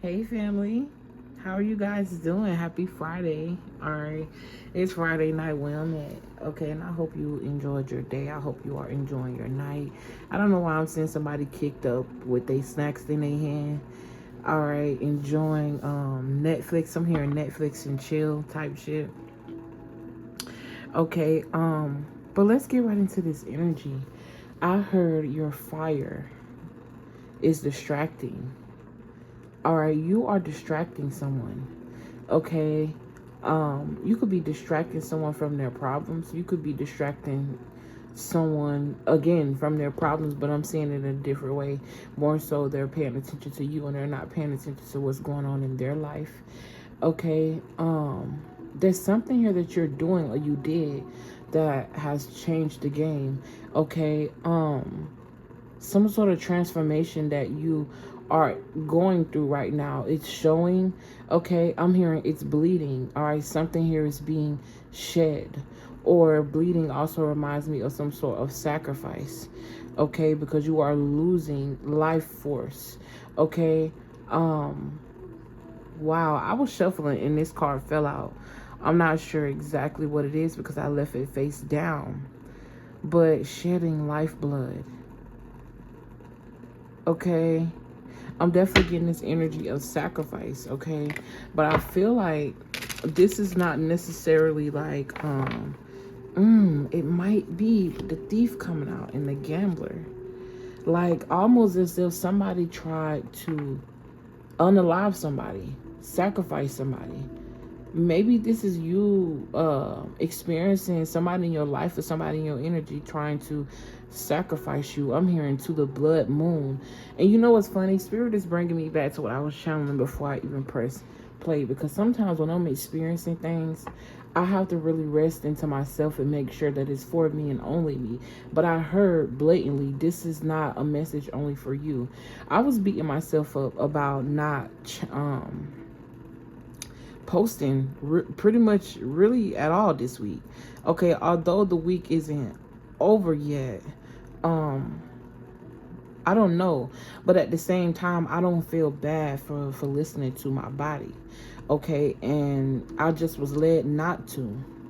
Hey family, how are you guys doing? Happy Friday. All right, it's Friday night where I'm at. Okay, and I hope you enjoyed your day. I hope you are enjoying your night. I don't know why I'm seeing somebody kicked up with their snacks in their hand. All right, enjoying Netflix. I'm hearing Netflix and chill type shit. Okay, but let's get right into this energy. I heard your fire is distracting. All right, you are distracting someone. Okay, you could be distracting someone from their problems. You could be distracting someone again from their problems, but I'm seeing it in a different way. More so they're paying attention to you and they're not paying attention to what's going on in their life. Okay, there's something here that you're doing or you did that has changed the game. Okay, some sort of transformation that you are going through right now. It's showing. Okay, I'm hearing it's bleeding. All right, something here is being shed, or bleeding also reminds me of some sort of sacrifice. Okay, because you are losing life force. Okay, wow, I was shuffling and this card fell out. I'm not sure exactly what it is because I left it face down, but shedding lifeblood. Okay, I'm definitely getting this energy of sacrifice. Okay, but I feel like this is not necessarily like it might be the thief coming out and the gambler, like almost as if somebody tried to unalive somebody, sacrifice somebody. Maybe this is you experiencing somebody in your life or somebody in your energy trying to sacrifice you. I'm hearing to the blood moon. And you know what's funny? Spirit is bringing me back to what I was channeling before I even press play. Because sometimes when I'm experiencing things, I have to really rest into myself and make sure that it's for me and only me. But I heard blatantly, this is not a message only for you. I was beating myself up about not posting pretty much really at all this week. Okay, although the week isn't over yet, I don't know, but at the same time I don't feel bad for listening to my body. Okay, and I just was led not to,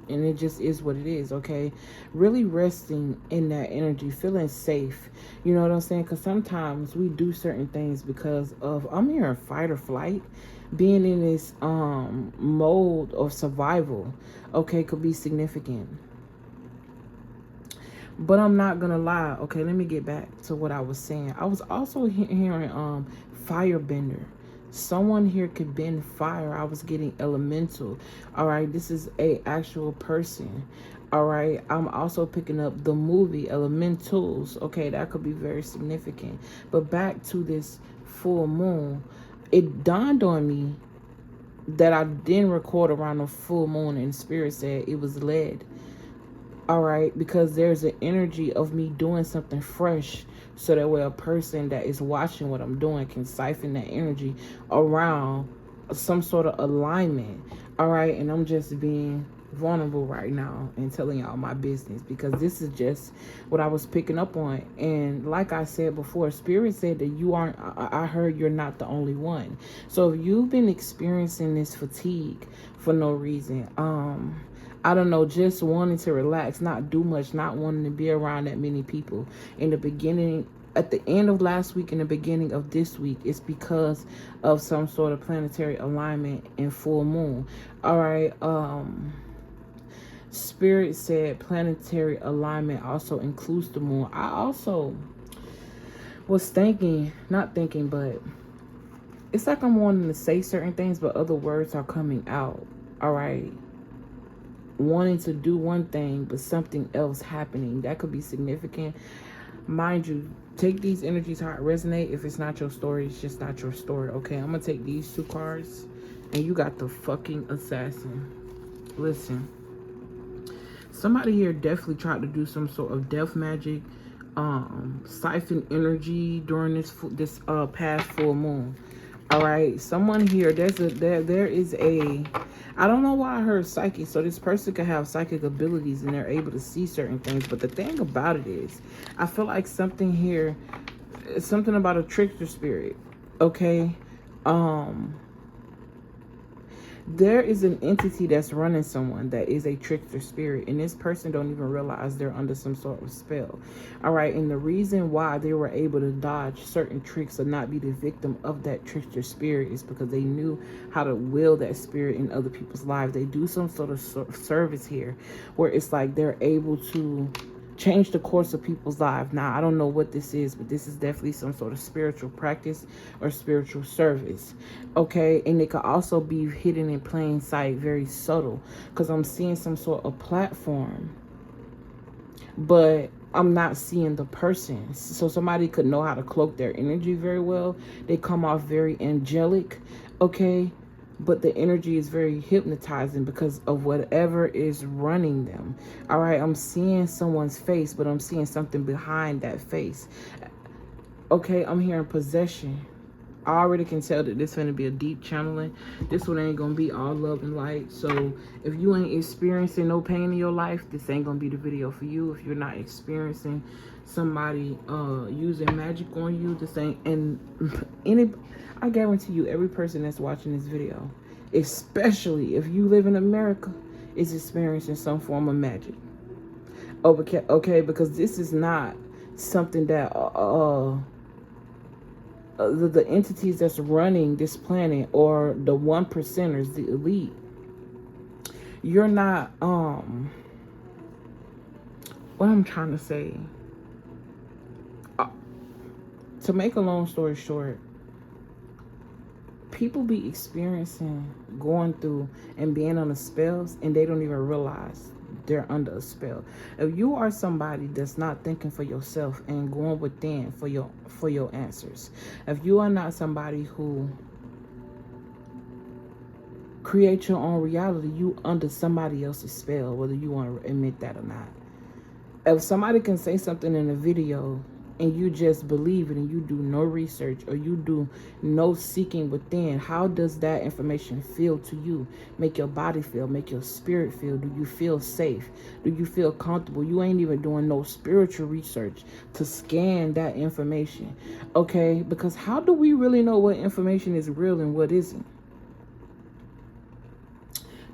and it just is what it is. Okay, really resting in that energy, feeling safe, you know what I'm saying? Because sometimes we do certain things because of, I'm hearing fight or flight, being in this mode of survival. Okay, could be significant. But I'm not gonna lie. Okay, let me get back to what I was saying. I was also hearing firebender. Someone here could bend fire. I was getting elemental. All right, this is a actual person. All right, I'm also picking up the movie Elementals. Okay, that could be very significant. But back to this full moon, it dawned on me that I didn't record around the full moon, and Spirit said it was led. All right, because there's an energy of me doing something fresh, so that way a person that is watching what I'm doing can siphon that energy around some sort of alignment. All right, and I'm just being vulnerable right now and telling y'all my business, because this is just what I was picking up on. And like I said before, Spirit said that you aren't, I heard you're not the only one. So if you've been experiencing this fatigue for no reason, I don't know, just wanting to relax, not do much, not wanting to be around that many people. In the beginning, at the end of last week and the beginning of this week, it's because of some sort of planetary alignment and full moon. All right. Spirit said planetary alignment also includes the moon. I also was thinking, not thinking, but it's like I'm wanting to say certain things, but other words are coming out. All right. Wanting to do one thing but something else happening, that could be significant. Mind you, take these energies how it resonate. If it's not your story, it's just not your story. Okay, I'm gonna take these two cards, and you got the fucking assassin. Listen, somebody here definitely tried to do some sort of death magic, siphon energy during this past full moon. All right, someone here, there is a, I don't know why I heard psychic. So this person could have psychic abilities and they're able to see certain things. But the thing about it is, I feel like something here, something about a trickster spirit. Okay, There is an entity that's running someone that is a trickster spirit, and this person don't even realize they're under some sort of spell. All right, and the reason why they were able to dodge certain tricks or not be the victim of that trickster spirit is because they knew how to will that spirit in other people's lives. They do some sort of service here where it's like they're able to change the course of people's lives. Now, I don't know what this is, but this is definitely some sort of spiritual practice or spiritual service. Okay, and it could also be hidden in plain sight, very subtle, because I'm seeing some sort of platform, but I'm not seeing the person. So somebody could know how to cloak their energy very well. They come off very angelic, okay? But the energy is very hypnotizing because of whatever is running them. All right, I'm seeing someone's face, but I'm seeing something behind that face. Okay, I'm hearing possession. I already can tell that this is going to be a deep channeling. This one ain't going to be all love and light. So if you ain't experiencing no pain in your life, this ain't going to be the video for you. If you're not experiencing somebody using magic on you, this ain't. And I guarantee you, every person that's watching this video, especially if you live in America, is experiencing some form of magic. Okay, because this is not something that the entities that's running this planet, or the 1%ers, the elite, you're not what I'm trying to say, to make a long story short, people be experiencing, going through and being on the spells, and they don't even realize they're under a spell. If you are somebody that's not thinking for yourself and going within for your answers, if you are not somebody who create your own reality, you under somebody else's spell, whether you want to admit that or not. If somebody can say something in a video and you just believe it and you do no research or you do no seeking within, how does that information feel to you? Make your body feel, make your spirit feel. Do you feel safe? Do you feel comfortable? You ain't even doing no spiritual research to scan that information, okay? Because how do we really know what information is real and what isn't?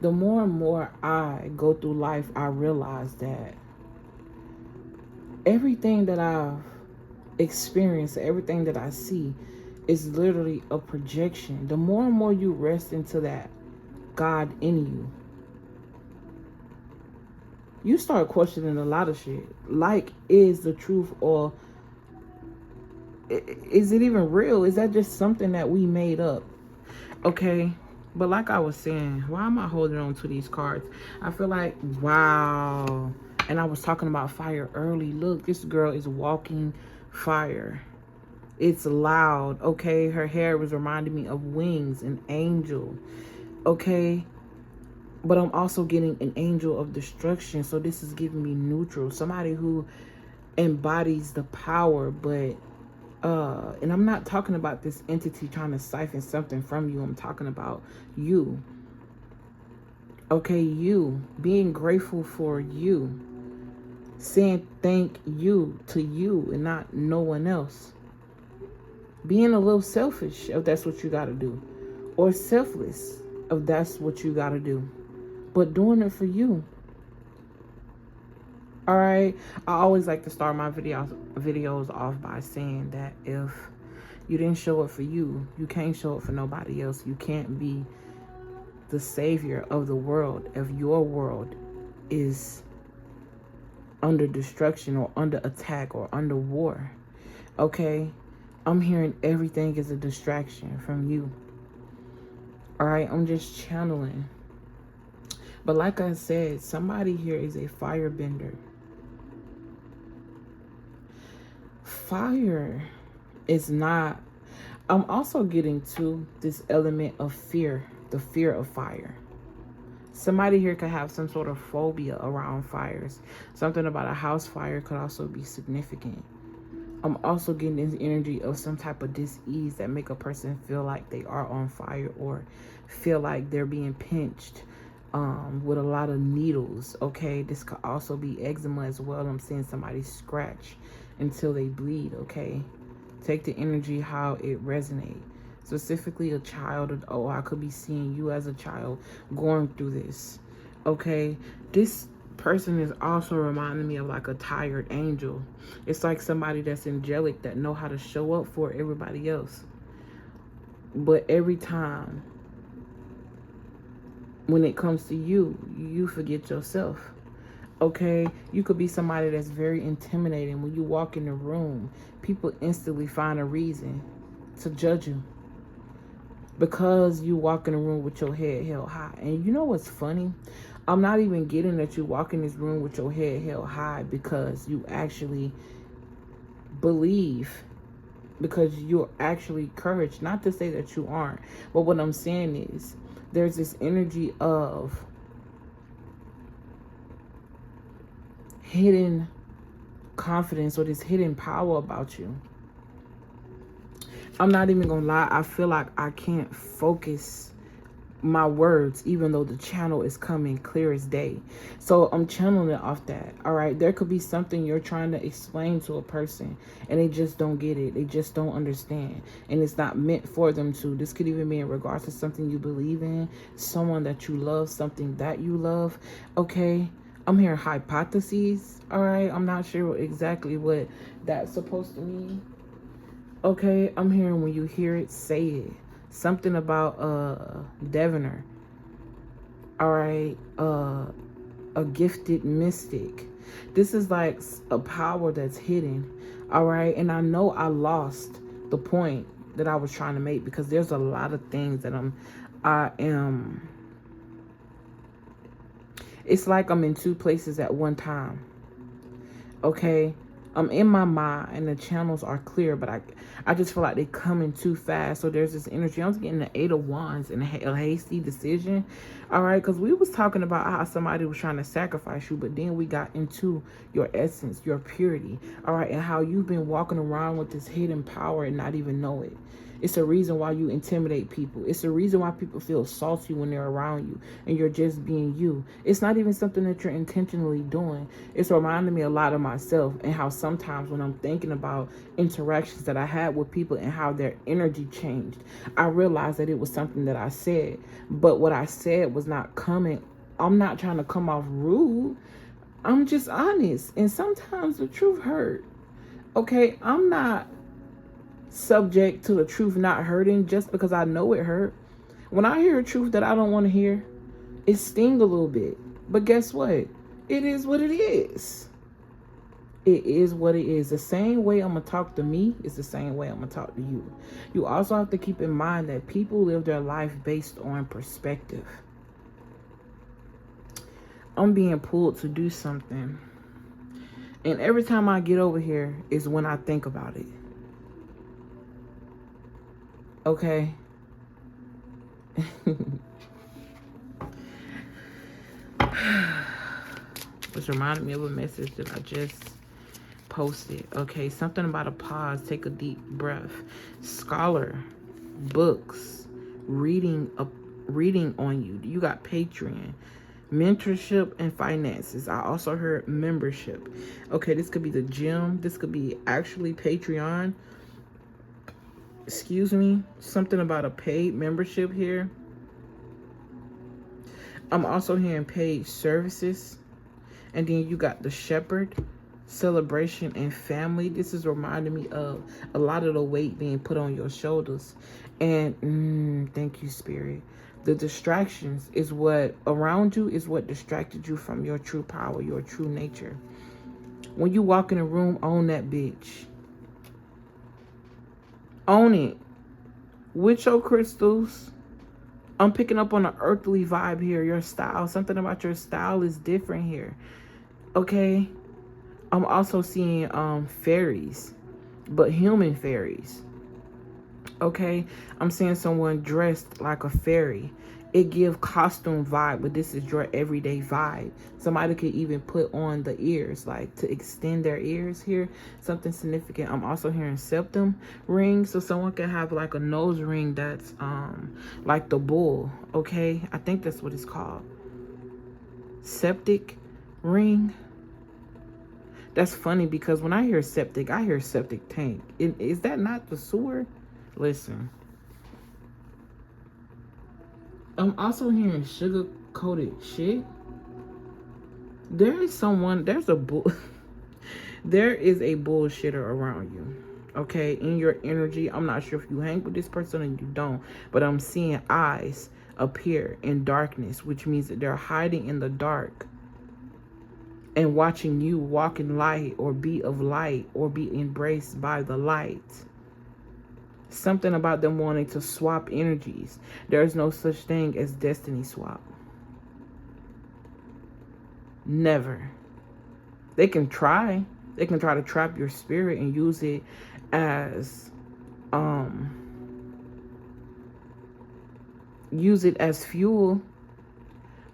The more and more I go through life, I realize that everything that I've experience, everything that I see is literally a projection. The more and more you rest into that God in you, you start questioning a lot of shit. Like, is the truth, or is it even real? Is that just something that we made up? Okay, but like I was saying, why am I holding on to these cards? I feel like, wow. And I was talking about fire early. Look, this girl is walking fire. It's loud, okay? Her hair was reminding me of wings, an angel, okay? But I'm also getting an angel of destruction, so this is giving me neutral. Somebody who embodies the power, but, and I'm not talking about this entity trying to siphon something from you. I'm talking about you, okay? You, being grateful for you, saying thank you to you and not no one else. Being a little selfish if that's what you got to do, or selfless if that's what you got to do, but doing it for you. All right, I always like to start my videos off by saying that if you didn't show up for you, you can't show up for nobody else. You can't be the savior of the world if your world is under destruction or under attack or under war. Okay, I'm hearing everything is a distraction from you. All right, I'm just channeling. But like I said, somebody here is a firebender. Fire is not... I'm also getting to this element of fear, the fear of fire. Somebody here could have some sort of phobia around fires. Something about a house fire could also be significant. I'm also getting this energy of some type of dis-ease that make a person feel like they are on fire, or feel like they're being pinched with a lot of needles, okay? This could also be eczema as well. I'm seeing somebody scratch until they bleed, okay? Take the energy how it resonates. specifically a child. Oh, I could be seeing you as a child going through this. Okay, this person is also reminding me of like a tired angel. It's like somebody that's angelic, that know how to show up for everybody else, but every time when it comes to you, you forget yourself. Okay, you could be somebody that's very intimidating. When you walk in the room, people instantly find a reason to judge you because you walk in the room with your head held high. And you know what's funny? I'm not even getting that you walk in this room with your head held high because you actually believe, because you're actually courage. Not to say that you aren't, but what I'm saying is there's this energy of hidden confidence or this hidden power about you. I'm not even gonna lie, I feel like I can't focus my words even though the channel is coming clear as day. So I'm channeling it off that. All right, there could be something you're trying to explain to a person and they just don't get it, they just don't understand, and it's not meant for them to. This could even be in regards to something you believe in, someone that you love, something that you love. Okay, I'm hearing hypotheses. All right, I'm not sure exactly what that's supposed to mean. Okay, I'm hearing when you hear it, say it. Something about Devoner. All right, a gifted mystic. This is like a power that's hidden. All right, and I know I lost the point that I was trying to make because there's a lot of things that I am. It's like I'm in two places at one time. Okay, I'm in my mind and the channels are clear, but I just feel like they coming too fast. So there's this energy. I'm getting the 8 of Wands and a hasty decision. All right, because we was talking about how somebody was trying to sacrifice you, but then we got into your essence, your purity. All right, and how you've been walking around with this hidden power and not even know it. It's a reason why you intimidate people. It's a reason why people feel salty when they're around you and you're just being you. It's not even something that you're intentionally doing. It's reminding me a lot of myself and how sometimes when I'm thinking about interactions that I had with people and how their energy changed, I realized that it was something that I said. But what I said was not coming. I'm not trying to come off rude. I'm just honest. And sometimes the truth hurt. Okay, I'm not subject to the truth not hurting just because I know it hurt. When I hear a truth that I don't want to hear, it stings a little bit. But guess what? It is what it is. It is what it is. The same way I'm going to talk to me is the same way I'm going to talk to you. You also have to keep in mind that people live their life based on perspective. I'm being pulled to do something. And every time I get over here is when I think about it. Okay. Which reminded me of a message that I just posted. Okay, something about a pause, take a deep breath. Scholar, books, reading on you. You got Patreon, mentorship, and finances. I also heard membership. Okay, this could be the gym. This could be actually Patreon. Excuse me, something about a paid membership here. I'm also hearing paid services. And then you got the shepherd, celebration, and family. This is reminding me of a lot of the weight being put on your shoulders. And thank you, Spirit. The distractions is what around you is what distracted you from your true power, your true nature. When you walk in a room, own that bitch. Own it. With your crystals. I'm picking up on an earthly vibe here. Your style. Something about your style is different here. Okay. I'm also seeing fairies. But human fairies. Okay. I'm seeing someone dressed like a fairy. It gives costume vibe, but this is your everyday vibe. Somebody could even put on the ears, like to extend their ears here. Something significant. I'm also hearing septum ring. So someone can have like a nose ring that's like the bull. Okay. I think that's what it's called. Septic ring. That's funny because when I hear septic, I hear septic tank. Is that not the sewer? Listen. I'm also hearing sugar-coated shit. There is someone, there is a bullshitter around you. Okay, in your energy. I'm not sure if you hang with this person and you don't, but I'm seeing eyes appear in darkness, which means that they're hiding in the dark and watching you walk in light or be of light or be embraced by the light. Something about them wanting to swap energies. There's no such thing as destiny swap. Never. They can try. They can try to trap your spirit and use it as fuel,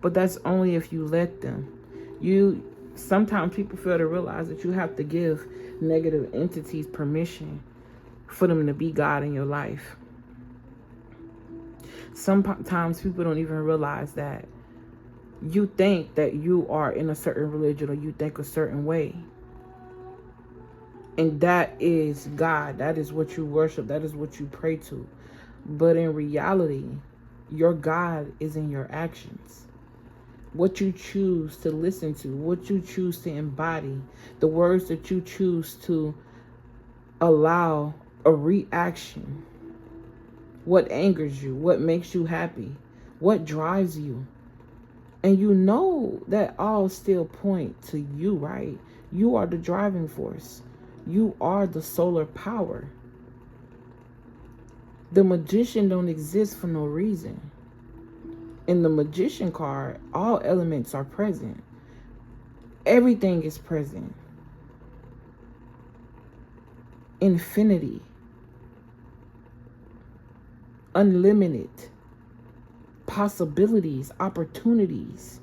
but that's only if you let them. Sometimes people fail to realize that you have to give negative entities permission for them to be God in your life. Sometimes people don't even realize that you think that you are in a certain religion or you think a certain way. And that is God. That is what you worship. That is what you pray to. But in reality, your God is in your actions. What you choose to listen to, what you choose to embody, the words that you choose to allow a reaction. What angers you, what makes you happy, what drives you. And you know that all still point to you, right? You are the driving force. You are the solar power. The magician don't exist for no reason. In the magician card, all elements are present. Everything is present. Infinity. Unlimited. Possibilities, opportunities.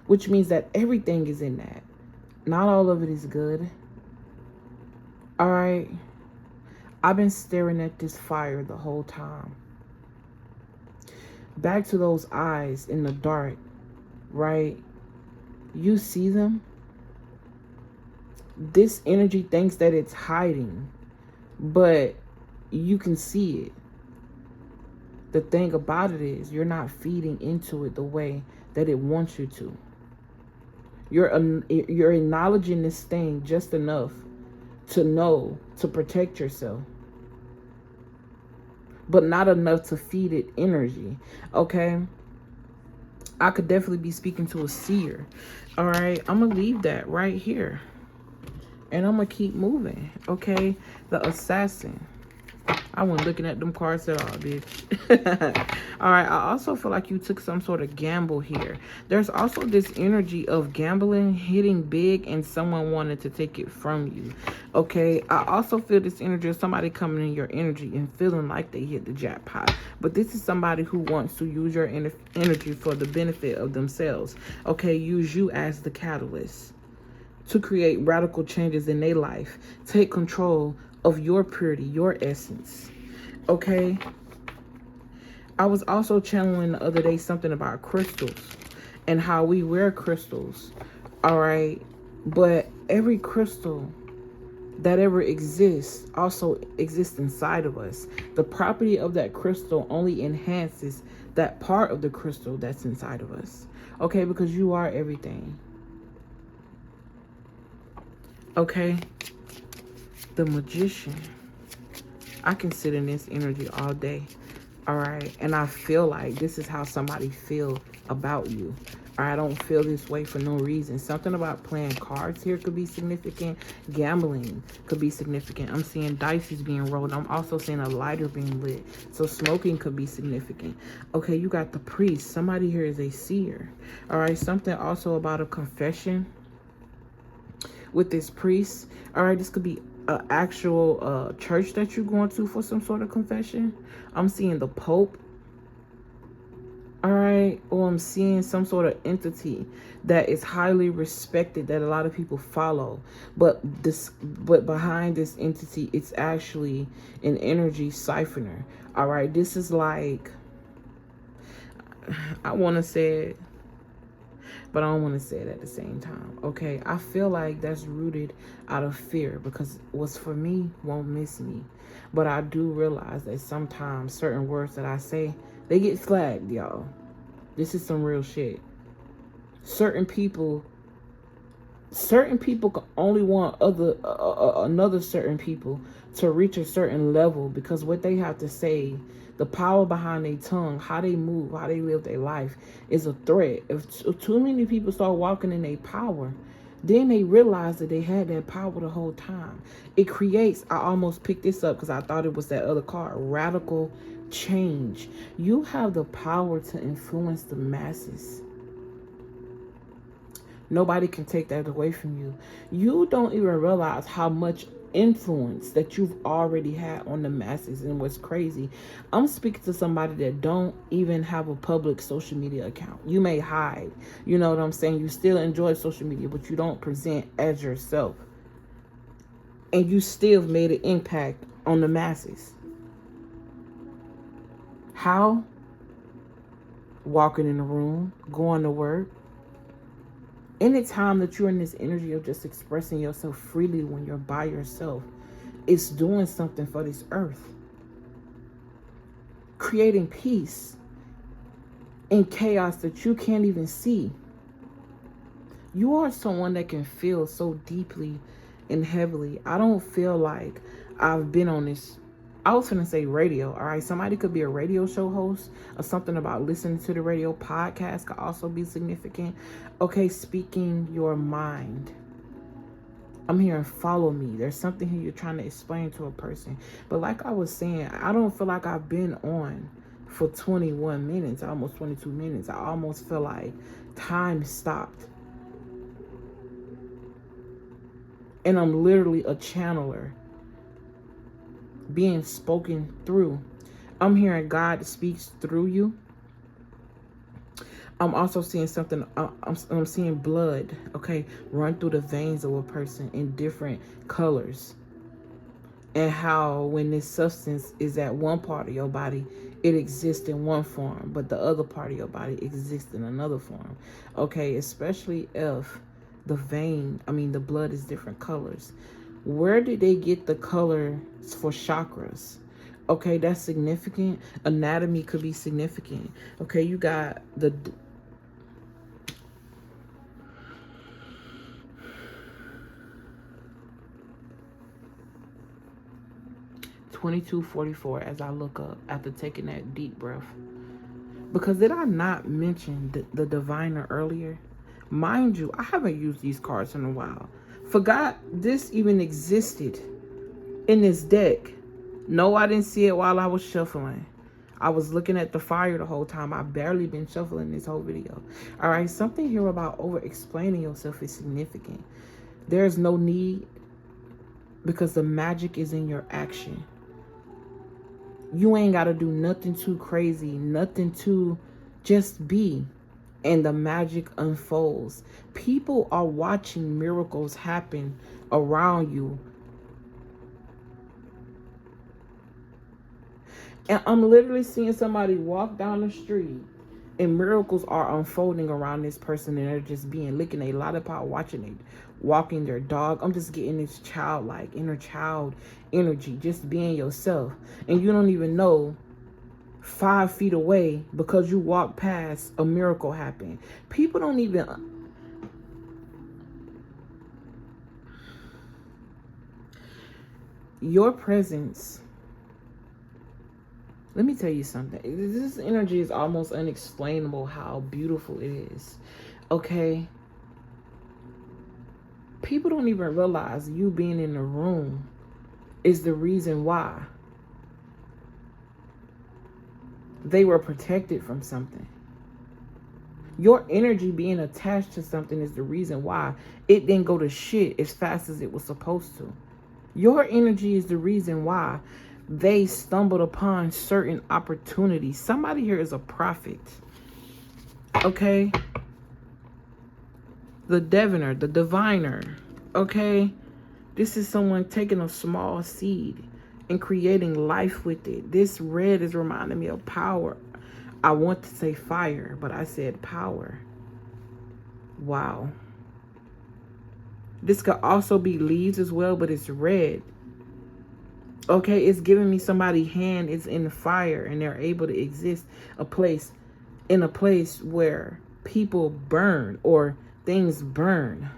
Which means that everything is in that. Not all of it is good. All right. I've been staring at this fire the whole time. Back to those eyes in the dark, right? You see them. This energy thinks that it's hiding, but you can see it. The thing about it is you're not feeding into it the way that it wants you to. You're acknowledging this thing just enough to know to protect yourself, but not enough to feed it energy. Okay, I could definitely be speaking to a seer. All right, I'm gonna leave that right here and I'm gonna keep moving. Okay, the assassin. I wasn't looking at them cards at all, bitch. All right, I also feel like you took some sort of gamble here. There's also this energy of gambling, hitting big, and someone wanted to take it from you. Okay, I also feel this energy of somebody coming in your energy and feeling like they hit the jackpot. But this is somebody who wants to use your energy for the benefit of themselves. Okay, use you as the catalyst to create radical changes in their life. Take control of your purity, your essence. Okay, I was also channeling the other day something about crystals and how we wear crystals. All right, but every crystal that ever exists also exists inside of us. The property of that crystal only enhances that part of the crystal that's inside of us. Okay, because you are everything. Okay, the magician. I can sit in this energy all day. All right, and I feel like this is how somebody feel about you. I don't feel this way for no reason. Something about playing cards here could be significant. Gambling could be significant. I'm seeing dice is being rolled. I'm also seeing a lighter being lit. So smoking could be significant. Okay, you got the priest. Somebody here is a seer. All right, something also about a confession with this priest. All right, this could be an actual church that you're going to for some sort of confession. I'm seeing the Pope. All right, or I'm seeing some sort of entity that is highly respected that a lot of people follow, but behind this entity, it's actually an energy siphoner. All right, this is like, I want to say it. but I don't want to say it at the same time. Okay, I feel like that's rooted out of fear, because what's for me won't miss me. But I do realize that sometimes certain words that I say, they get flagged, y'all. This is some real shit. Certain people can only want another certain people to reach a certain level, because what they have to say, the power behind their tongue, how they move, how they live their life, is a threat. If too many people start walking in their power, then they realize that they had that power the whole time. It creates, I almost picked this up because I thought it was that other card, radical change. You have the power to influence the masses. Nobody can take that away from you. You don't even realize how much influence that you've already had on the masses. And what's crazy, I'm speaking to somebody that don't even have a public social media account. You may hide, you know what I'm saying? You still enjoy social media, but you don't present as yourself. And you still made an impact on the masses. How? Walking in the room, going to work. Anytime that you're in this energy of just expressing yourself freely when you're by yourself, it's doing something for this earth. Creating peace in chaos that you can't even see. You are someone that can feel so deeply and heavily. I don't feel like I've been on this, I was going to say radio, all right? Somebody could be a radio show host or something about listening to the radio. Podcast could also be significant. Okay, speaking your mind. I'm hearing follow me. There's something here you're trying to explain to a person. But like I was saying, I don't feel like I've been on for 21 minutes, almost 22 minutes. I almost feel like time stopped. And I'm literally a channeler being spoken through. I'm hearing God speaks through you. I'm also seeing something. I'm seeing blood, okay, run through the veins of a person in different colors. And how when this substance is at one part of your body, it exists in one form, but the other part of your body exists in another form. Okay, especially if the blood is different colors. Where did they get the colors for chakras? Okay, that's significant. Anatomy could be significant. Okay, you got the 2244 as I look up after taking that deep breath. Because did I not mention the diviner earlier? Mind you, I haven't used these cards in a while. Forgot this even existed in this deck. No, I didn't see it while I was shuffling. I was looking at the fire the whole time. I barely been shuffling this whole video. All right, something here about over-explaining yourself is significant. There's no need, because the magic is in your action. You ain't got to do nothing too crazy, nothing to just be. And the magic unfolds. People are watching miracles happen around you. And I'm literally seeing somebody walk down the street and miracles are unfolding around this person, and they're just licking a lollipop, watching it, walking their dog. I'm just getting this childlike, inner child energy, just being yourself. And you don't even know 5 feet away, because you walk past, a miracle happened. People don't even... Your presence... Let me tell you something. This energy is almost unexplainable how beautiful it is. Okay? People don't even realize you being in the room is the reason why they were protected from something. Your energy being attached to something is the reason why it didn't go to shit as fast as it was supposed to. Your energy is the reason why they stumbled upon certain opportunities. Somebody here is a prophet. Okay? The diviner, the diviner. Okay? This is someone taking a small seed and creating life with it. This red is reminding me of power. I want to say fire, but I said power. Wow. This could also be leaves as well, but it's red. Okay, it's giving me somebody's hand is in the fire and they're able to exist in a place where people burn or things burn.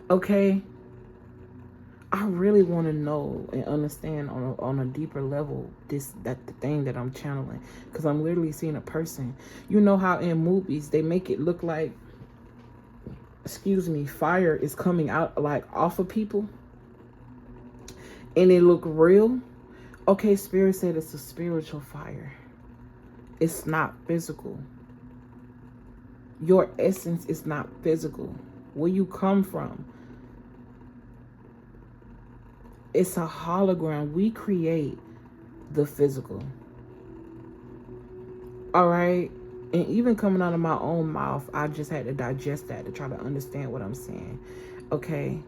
Okay, I really want to know and understand on a deeper level the thing that I'm channeling, because I'm literally seeing a person. You know how in movies they make it look like, excuse me, fire is coming out like off of people and it look real. Okay, Spirit said it's a spiritual fire. It's not physical. Your essence is not physical. Where you come from, it's a hologram. We create the physical. All right? And even coming out of my own mouth, I just had to digest that to try to understand what I'm saying. Okay?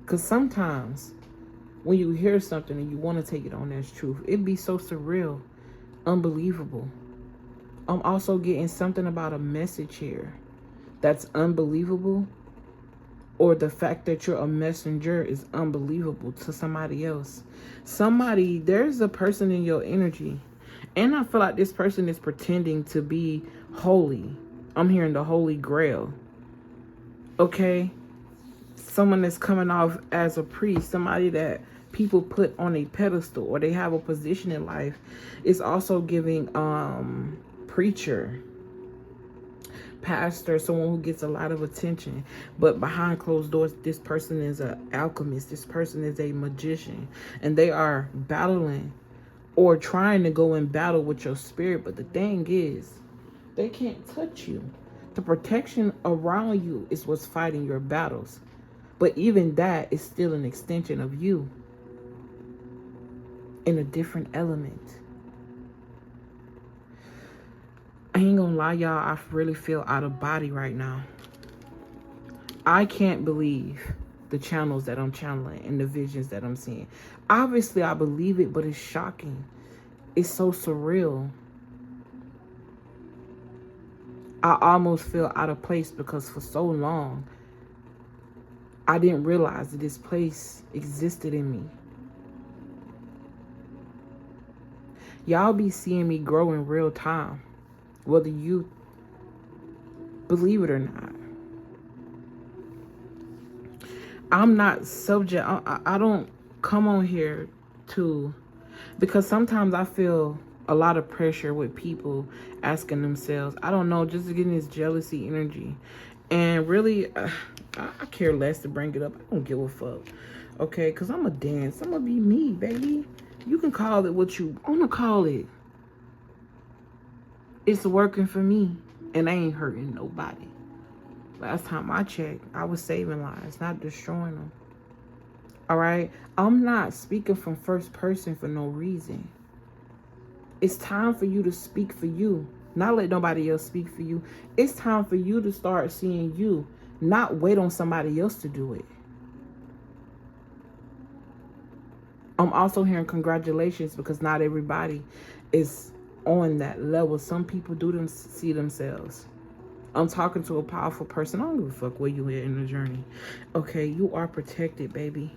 Because sometimes when you hear something and you want to take it on as truth, it'd be so surreal, unbelievable. I'm also getting something about a message here that's unbelievable, or the fact that you're a messenger is unbelievable to somebody else. There's a person in your energy, and I feel like this person is pretending to be holy. I'm hearing the Holy Grail. Okay? Someone that's coming off as a priest, somebody that people put on a pedestal or they have a position in life. Is also giving preacher, pastor, someone who gets a lot of attention, but behind closed doors this person is an alchemist, this person is a magician, and they are battling or trying to go in battle with your spirit. But the thing is, they can't touch you. The protection around you is what's fighting your battles, but even that is still an extension of you in a different element. I ain't gonna lie, y'all, I really feel out of body right now. I can't believe the channels that I'm channeling and the visions that I'm seeing. Obviously, I believe it, but it's shocking. It's so surreal. I almost feel out of place because for so long, I didn't realize that this place existed in me. Y'all be seeing me grow in real time, whether you believe it or not. I'm not subject. I don't come on here to, because sometimes I feel a lot of pressure with people asking themselves, I don't know, just getting this jealousy energy. And really, I care less to bring it up. I don't give a fuck. Okay, because I'm a dance. I'm going to be me, baby. You can call it what you want to call it. It's working for me, and I ain't hurting nobody. Last time I checked, I was saving lives, not destroying them. All right? I'm not speaking from first person for no reason. It's time for you to speak for you, not let nobody else speak for you. It's time for you to start seeing you, not wait on somebody else to do it. I'm also hearing congratulations, because not everybody is on that level. Some people do see themselves. I'm talking to a powerful person. I don't give a fuck where you at in the journey. Okay, you are protected, baby.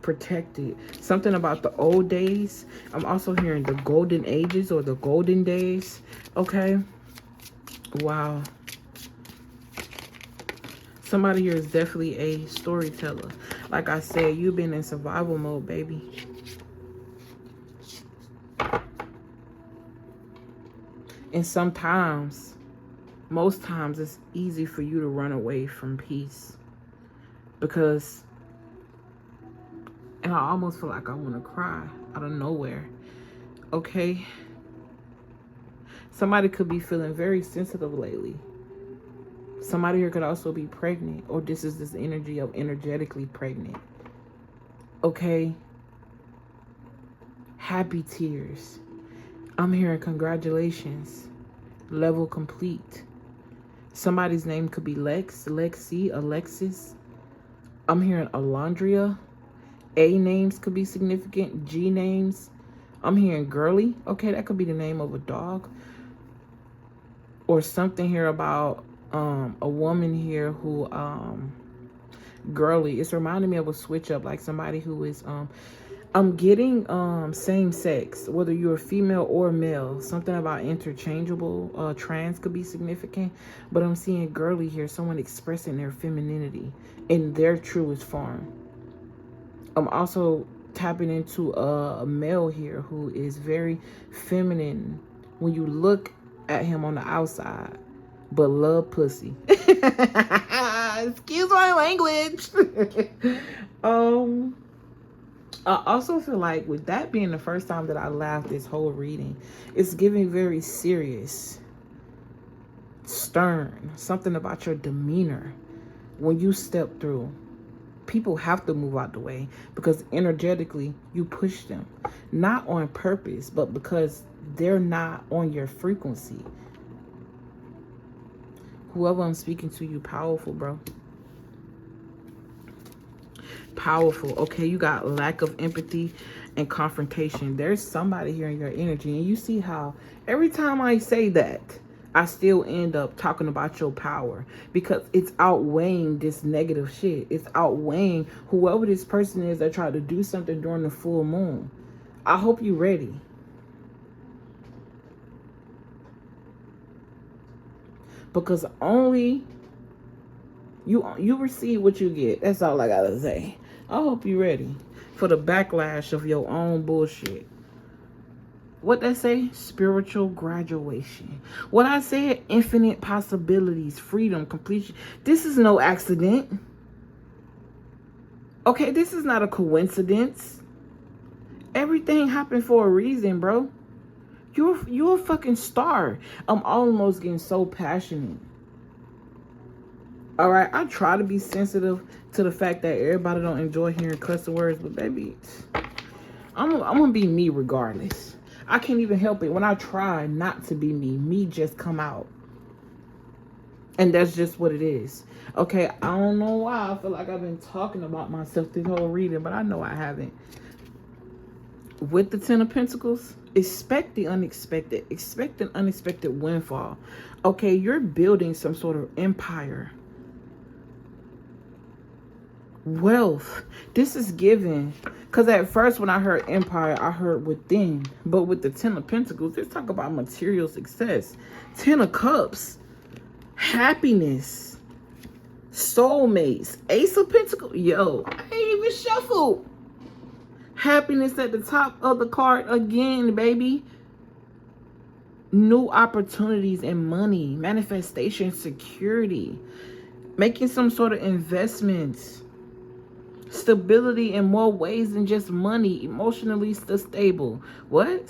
Protected. Something about the old days. I'm also hearing the golden ages or the golden days. Okay. Wow. Somebody here is definitely a storyteller. Like I said, you've been in survival mode, baby. And sometimes, most times, it's easy for you to run away from peace. Because, and I almost feel like I want to cry out of nowhere. Okay? Somebody could be feeling very sensitive lately. Somebody here could also be pregnant, or this is this energy of energetically pregnant. Okay? Happy tears. I'm hearing congratulations. Level complete. Somebody's name could be Lex, Lexi, Alexis. I'm hearing Alondria. A names could be significant. G names. I'm hearing girly. Okay, that could be the name of a dog. or something here about a woman here who girly. It's reminding me of a switch up, like somebody who is I'm getting same sex, whether you're female or male. Something about interchangeable. Trans could be significant, but I'm seeing girly here, someone expressing their femininity in their truest form. I'm also tapping into a male here who is very feminine when you look at him on the outside, but love pussy. Excuse my language. I also feel like with that being the first time that I laughed this whole reading, it's giving very serious, stern, something about your demeanor when you step through. People have to move out the way because energetically you push them, not on purpose, but because they're not on your frequency. Whoever I'm speaking to, you powerful, bro. Powerful. Okay, you got lack of empathy and confrontation. There's somebody here in your energy, and you see how every time I say that, I still end up talking about your power because it's outweighing this negative shit. It's outweighing whoever this person is that tried to do something during the full moon. I hope you're ready. Because only you receive what you get. That's all I gotta say. I hope you're ready for the backlash of your own bullshit. What they say? Spiritual graduation. What I said, infinite possibilities, freedom, completion. This is no accident. Okay, this is not a coincidence. Everything happened for a reason, bro. You're a fucking star. I'm almost getting so passionate. All right, I try to be sensitive to the fact that everybody don't enjoy hearing cussing words, but baby, I'm gonna be me regardless. I can't even help it. When I try not to be me just come out. And that's just what it is. Okay, I don't know why I feel like I've been talking about myself this whole reading, but I know I haven't. With the Ten of Pentacles, expect the unexpected. Expect an unexpected windfall. Okay, you're building some sort of empire. Wealth. This is given. Because at first when I heard empire, I heard within. But with the Ten of Pentacles, let's talk about material success. Ten of Cups. Happiness. Soulmates. Ace of Pentacles. Yo, I ain't even shuffled. Happiness at the top of the card again, baby. New opportunities and money. Manifestation, security. Making some sort of investments. Stability in more ways than just money. Emotionally stable. What?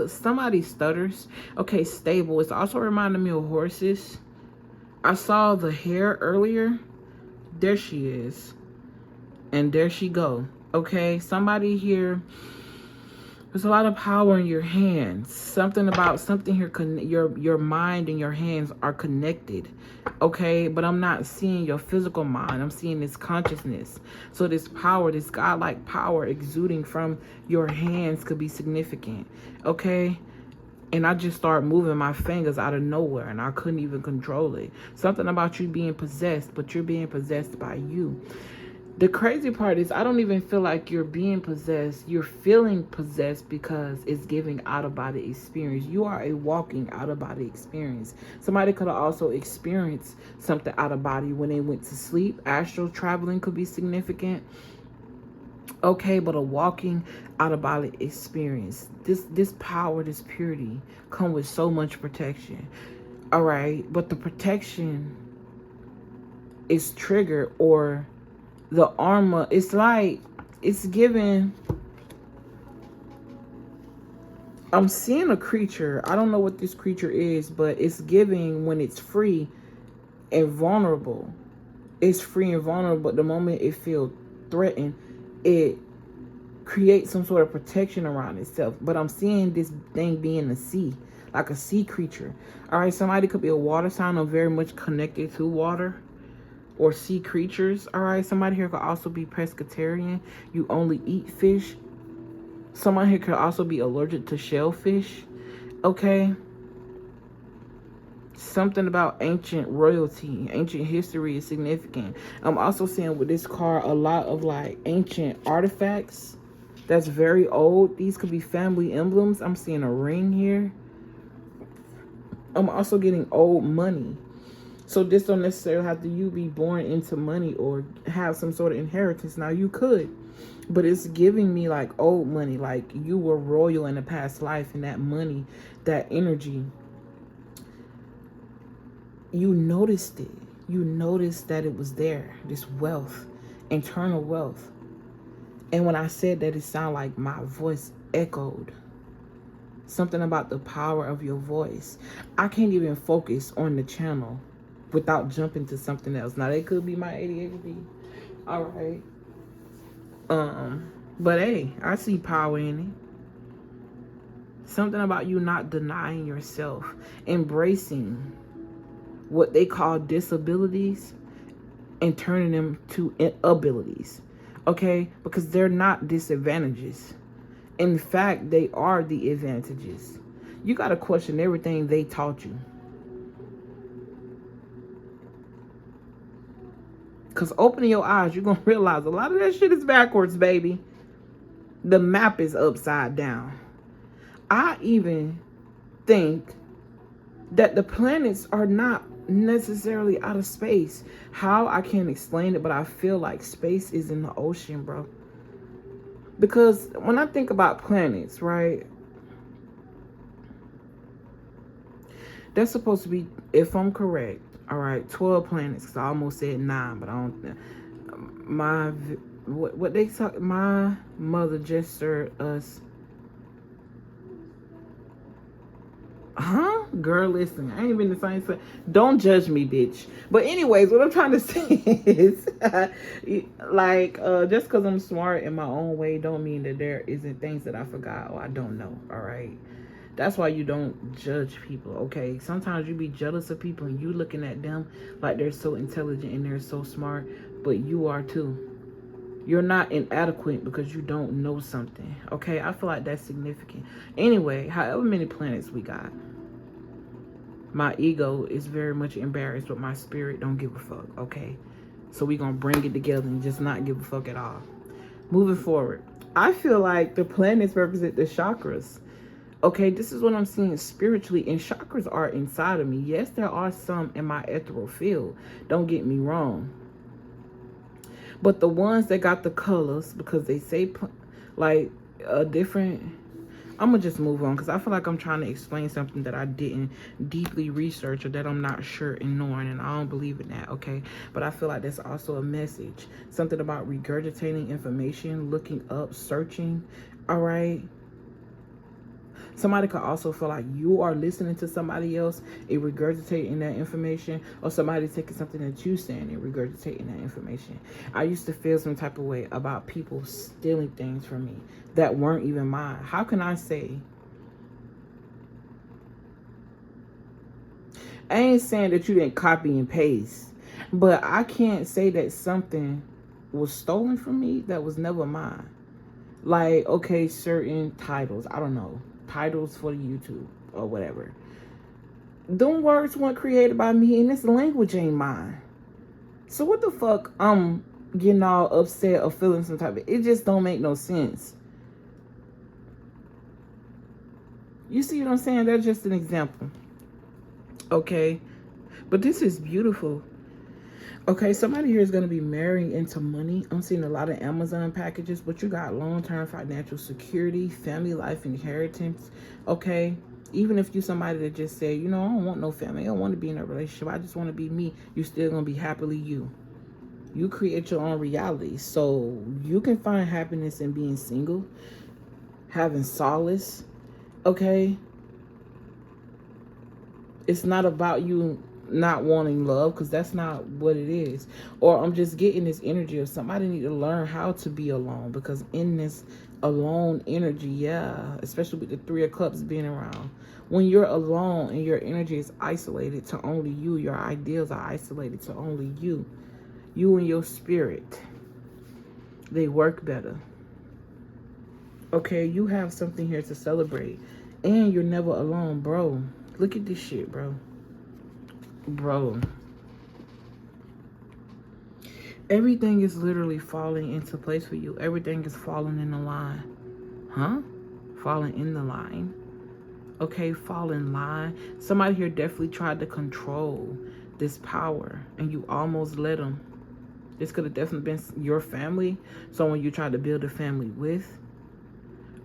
Somebody stutters. Okay, stable. It's also reminding me of horses. I saw the hare earlier. There she is. And there she go. Okay, somebody here. There's a lot of power in your hands. Something about something here. Your mind and your hands are connected. Okay, but I'm not seeing your physical mind. I'm seeing this consciousness. So this power, this godlike power exuding from your hands could be significant. Okay, and I just start moving my fingers out of nowhere, and I couldn't even control it. Something about you being possessed, but you're being possessed by you. The crazy part is I don't even feel like you're being possessed. You're feeling possessed because it's giving out-of-body experience. You are a walking out-of-body experience. Somebody could have also experienced something out-of-body when they went to sleep. Astral traveling could be significant. Okay, but a walking out-of-body experience. This power, this purity come with so much protection. All right, but the protection is triggered or the armor, it's like it's given. I'm seeing a creature. I don't know what this creature is, but it's giving when it's free and vulnerable. It's free and vulnerable, but the moment it feels threatened, it creates some sort of protection around itself. But I'm seeing this thing being a sea, like a sea creature. All right, somebody could be a water sign or very much connected to water. Or sea creatures. All right, somebody here could also be pescatarian. You only eat fish. Someone here could also be allergic to shellfish. Okay, Something about ancient royalty, ancient history is significant. I'm also seeing with this card a lot of like ancient artifacts that's very old. These could be family emblems. I'm seeing a ring here. I'm also getting old money. So this don't necessarily have to you be born into money or have some sort of inheritance. Now you could, but it's giving me like old money, like you were royal in a past life, and that money, that energy, you noticed it. You noticed that it was there, this wealth, internal wealth. And when I said that, it sounded like my voice echoed. Something about the power of your voice. I can't even focus on the channel without jumping to something else. Now, that could be my ADHD. All right. But hey, I see power in it. Something about you not denying yourself, embracing what they call disabilities and turning them to abilities. Okay? Because they're not disadvantages. In fact, they are the advantages. You got to question everything they taught you. Because opening your eyes, you're going to realize a lot of that shit is backwards, baby. The map is upside down. I even think that the planets are not necessarily out of space. How, I can't explain it, but I feel like space is in the ocean, bro. Because when I think about planets, right, that's supposed to be, if I'm correct, all right, 12 planets. Because I almost said 9, but I don't. What they talk, my mother just served us. Huh? Girl, listen, I ain't been the same thing. Don't judge me, bitch. But anyways, what I'm trying to say is, like, just because I'm smart in my own way don't mean that there isn't things that I forgot or I don't know, all right? That's why you don't judge people, okay? Sometimes you be jealous of people and you looking at them like they're so intelligent and they're so smart, but you are too. You're not inadequate because you don't know something, okay? I feel like that's significant. Anyway, however many planets we got, my ego is very much embarrassed, but my spirit don't give a fuck, okay? So we gonna bring it together and just not give a fuck at all. Moving forward, I feel like the planets represent the chakras. Okay, this is what I'm seeing spiritually, and chakras are inside of me. Yes, there are some in my ethereal field. Don't get me wrong. But the ones that got the colors, because they say like a different... I'm going to just move on because I feel like I'm trying to explain something that I didn't deeply research or that I'm not sure in knowing, and I don't believe in that, okay? But I feel like that's also a message. Something about regurgitating information, looking up, searching, all right? Somebody could also feel like you are listening to somebody else and regurgitating that information, or somebody taking something that you're saying and regurgitating that information. I used to feel some type of way about people stealing things from me that weren't even mine. How can I say? I ain't saying that you didn't copy and paste, but I can't say that something was stolen from me that was never mine. Like, okay, certain titles, I don't know, titles for YouTube or whatever. Them words weren't created by me, and this language ain't mine. So what the fuck I'm getting all upset or feeling some type of... It just don't make no sense. You see what I'm saying? That's just an example. Okay? But this is beautiful. Okay, somebody here is going to be marrying into money. I'm seeing a lot of Amazon packages, but you got long-term financial security, family life inheritance, okay? Even if you somebody that just said, you know, I don't want no family, I don't want to be in a relationship, I just want to be me, you're still going to be happily you. You create your own reality. So you can find happiness in being single, having solace, okay? It's not about you not wanting love, because that's not what it is. Or I'm just getting this energy of somebody need to learn how to be alone, because in this alone energy, yeah, especially with the 3 of Cups being around, when you're alone and your energy is isolated to only you, your ideals are isolated to only you and your spirit, they work better. Okay, you have something here to celebrate, and you're never alone, bro. Look at this shit, bro. Bro, everything is literally falling into place for you. Everything is falling in the line. Huh? Falling in the line. Okay, fall in line. Somebody here definitely tried to control this power, and you almost let them. This could have definitely been your family, someone you tried to build a family with.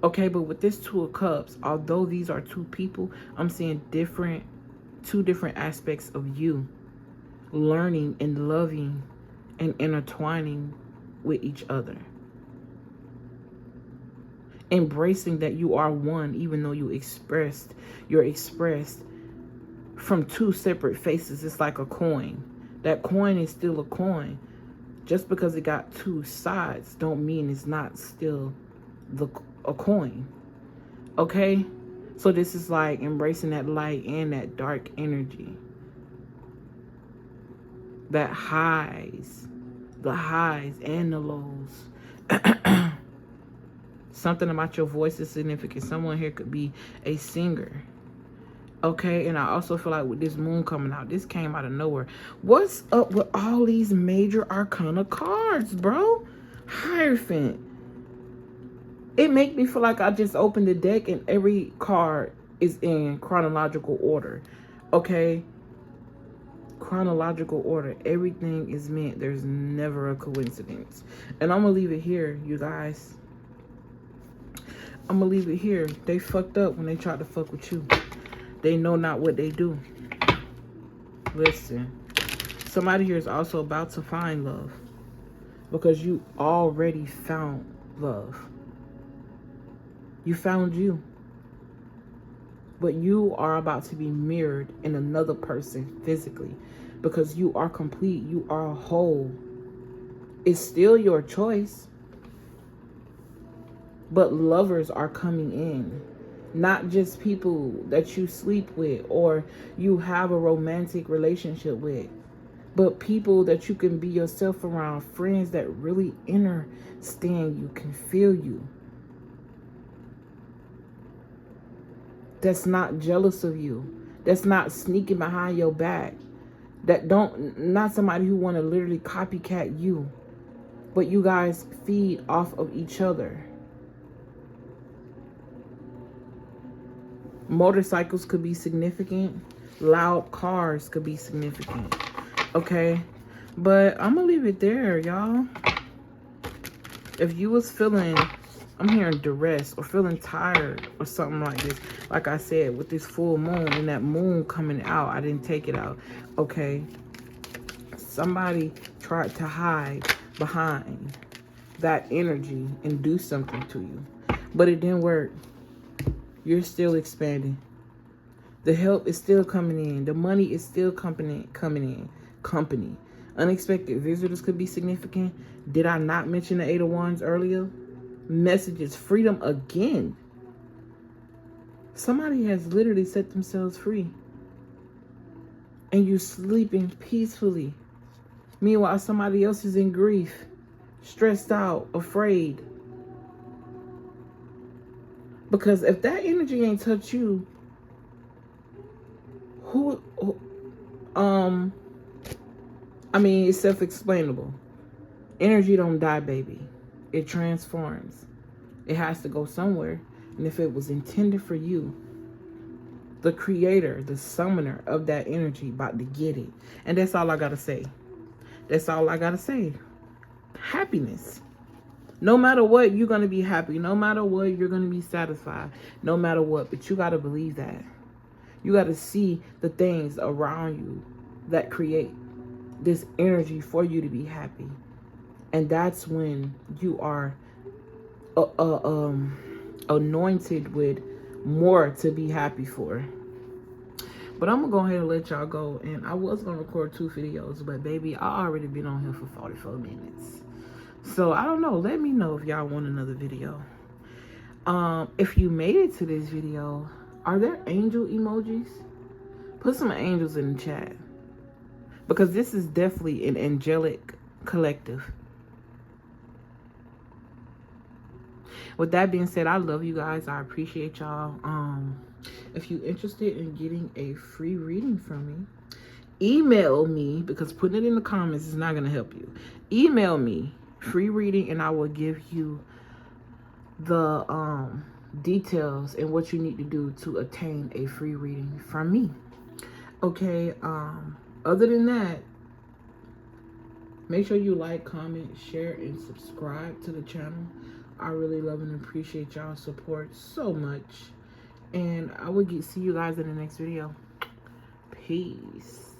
Okay, but with this Two of Cups, although these are two people, I'm seeing two different aspects of you learning and loving and intertwining with each other. Embracing that you are one, even though you're expressed from two separate faces. It's like a coin. That coin is still a coin. Just because it got two sides don't mean it's not still a coin. Okay? So this is like embracing that light and that dark energy. That highs. The highs and the lows. Something about your voice is significant. Someone here could be a singer. Okay, and I also feel like with this moon coming out, this came out of nowhere. What's up with all these major arcana cards, bro? Hierophant. It make me feel like I just opened the deck and every card is in chronological order. Okay? Chronological order. Everything is meant. There's never a coincidence. And I'm going to leave it here, you guys. I'm going to leave it here. They fucked up when they tried to fuck with you. They know not what they do. Listen. Somebody here is also about to find love. Because you already found love. You found you. But you are about to be mirrored in another person physically. Because you are complete. You are whole. It's still your choice. But lovers are coming in. Not just people that you sleep with or you have a romantic relationship with. But people that you can be yourself around. Friends that really understand you, can feel you. That's not jealous of you. That's not sneaking behind your back. Not somebody who want to literally copycat you. But you guys feed off of each other. Motorcycles could be significant. Loud cars could be significant. Okay? But I'm going to leave it there, y'all. If you was feeling, I'm hearing duress or feeling tired or something like this. Like I said, with this full moon and that moon coming out, I didn't take it out. Okay? Somebody tried to hide behind that energy and do something to you. But it didn't work. You're still expanding. The help is still coming in. The money is still coming in. Company. Unexpected visitors could be significant. Did I not mention the Eight of Wands earlier? Messages. Freedom again. Somebody has literally set themselves free. And you're sleeping peacefully. Meanwhile, somebody else is in grief. Stressed out. Afraid. Because if that energy ain't touch you, I mean, it's self-explainable. Energy don't die, baby. It transforms. It has to go somewhere. And if it was intended for you, the creator, the summoner of that energy about to get it. And that's all I got to say. That's all I got to say. Happiness. No matter what, you're going to be happy. No matter what, you're going to be satisfied. No matter what. But you got to believe that. You got to see the things around you that create this energy for you to be happy. And that's when you are anointed with more to be happy for. But I'm going to go ahead and let y'all go. And I was going to record 2 videos. But baby, I already been on here for 44 minutes. So, I don't know. Let me know if y'all want another video. If you made it to this video, are there angel emojis? Put some angels in the chat. Because this is definitely an angelic collective. With that being said, I love you guys. I appreciate y'all. If you're interested in getting a free reading from me, email me, because putting it in the comments is not going to help you. Email me free reading, and I will give you the details and what you need to do to attain a free reading from me. Okay, other than that, make sure you like, comment, share, and subscribe to the channel. I really love and appreciate y'all's support so much. And I will see you guys in the next video. Peace.